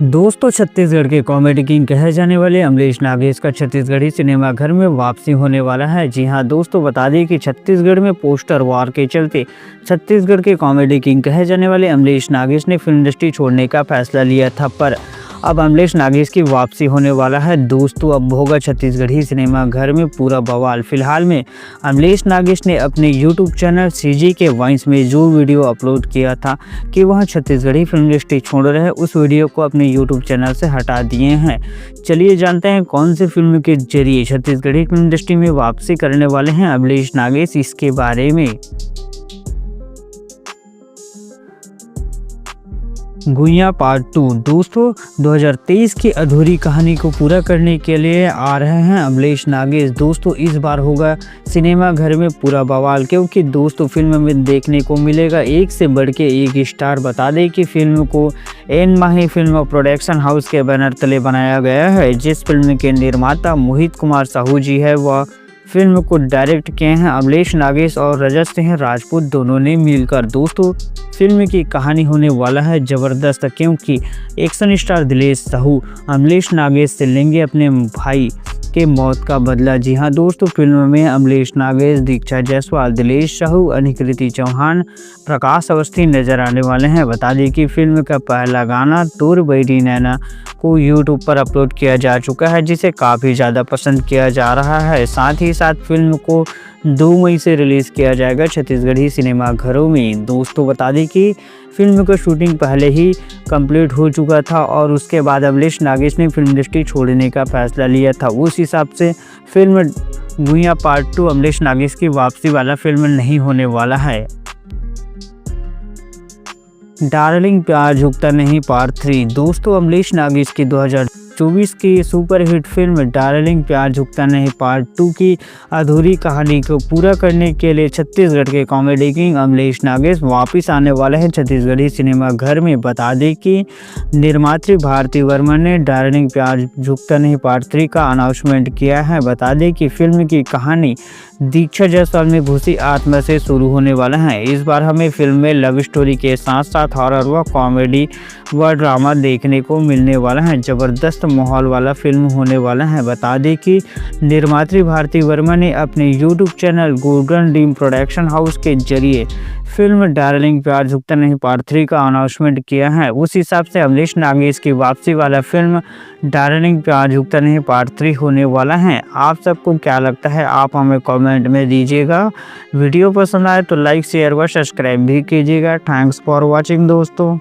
दोस्तों, छत्तीसगढ़ के comedy king कहे जाने वाले अमरीश नागेश का छत्तीसगढ़ी सिनेमा घर में वापसी होने वाला है। जी हां दोस्तों, बता दें कि छत्तीसगढ़ में पोस्टर वार के चलते छत्तीसगढ़ के कॉमेडी किंग कहे जाने वाले अमरीश नागेश ने फिल्म इंडस्ट्री छोड़ने का फैसला लिया था, पर अब अमरीश नागेश की वापसी होने वाला है। दोस्तों, अब होगा छत्तीसगढ़ी सिनेमा घर में पूरा बवाल। फिलहाल में अमरीश नागेश ने अपने यूट्यूब चैनल सीजी के वॉइस में जो वीडियो अपलोड किया था कि वह छत्तीसगढ़ी फिल्म इंडस्ट्री छोड़ रहे हैं, उस वीडियो को अपने यूट्यूब चैनल से हटा दिए हैं। चलिए जानते हैं कौन सी फिल्म के जरिए छत्तीसगढ़ी फिल्म इंडस्ट्री में वापसी करने वाले हैं अमरीश नागेश, इसके बारे में। गुइयाँ पार्ट 2। दोस्तों, 2023 की अधूरी कहानी को पूरा करने के लिए आ रहे हैं अमरीश नागेश। दोस्तों, इस बार होगा सिनेमा घर में पूरा बवाल, क्योंकि दोस्तों फिल्म में देखने को मिलेगा एक से बढ़ के एक स्टार। बता दें कि फिल्म को एन माही फिल्म प्रोडक्शन हाउस के बैनर तले बनाया गया है। जिस फिल्म के निर्माता मोहित कुमार साहू जी है, वह फिल्म को डायरेक्ट किए हैं अमरीश नागेश और रजत सिंह राजपूत दोनों ने मिलकर। दोस्तों, फिल्म की कहानी होने वाला है ज़बरदस्त, क्योंकि एक्शन स्टार दिलेश साहू अमरीश नागेश से लेंगे अपने भाई के मौत का बदला। जी हां दोस्तों, फिल्म में अमरीश नागेश, दीक्षा जायसवाल, दिलेश साहू, अनुकृति चौहान, प्रकाश अवस्थी नजर आने वाले हैं। बता दें कि फिल्म का पहला गाना तोर बैठी नैना को यूट्यूब पर अपलोड किया जा चुका है, जिसे काफ़ी ज़्यादा पसंद किया जा रहा है। साथ ही साथ फिल्म को 2 मई से रिलीज़ किया जाएगा छत्तीसगढ़ी सिनेमा घरों में। दोस्तों, बता दें कि फिल्म का शूटिंग पहले ही कंप्लीट हो चुका था और उसके बाद अमरीश नागेश ने फिल्म इंडस्ट्री छोड़ने का फैसला लिया था। उस हिसाब से फिल्म गुइयाँ पार्ट 2 अमरीश नागेश की वापसी वाला फिल्म नहीं होने वाला है। डार्लिंग प्यार झुकता नहीं पार्ट 3। दोस्तों, अमरीश नागेश की 2024 की सुपरहिट फिल्म डार्लिंग प्यार झुकता नहीं पार्ट 2 की अधूरी कहानी को पूरा करने के लिए छत्तीसगढ़ के कॉमेडी किंग अमरीश नागेश वापस आने वाले हैं छत्तीसगढ़ी सिनेमा घर में। बता दें कि निर्मात्री भारती वर्मा ने डार्लिंग प्यार झुकता नहीं पार्ट 3 का अनाउंसमेंट किया है। बता दें कि फिल्म की कहानी दीक्षा जायसवाल में घुसी आत्मा से शुरू होने वाला है। इस बार हमें फिल्म में लव स्टोरी के साथ साथ हॉरर व कॉमेडी व ड्रामा देखने को मिलने वाला है। ज़बरदस्त माहौल वाला फिल्म होने वाला है। बता दें कि निर्मात्री भारती वर्मा ने अपने YouTube channel golden dream production house के जरिए फिल्म डार्लिंग प्यार झुकता नहीं पार्ट 3 का अनाउंसमेंट किया है। उस हिसाब से अमरीश नागेश की वापसी वाला फिल्म डार्लिंग प्यार झुकता नहीं पार्ट 3 होने वाला है। आप सबको क्या लगता है, आप हमें कमेंट में दीजिएगा। वीडियो पसंद आए तो लाइक शेयर व सब्सक्राइब भी कीजिएगा। थैंक्स फॉर वॉचिंग दोस्तों।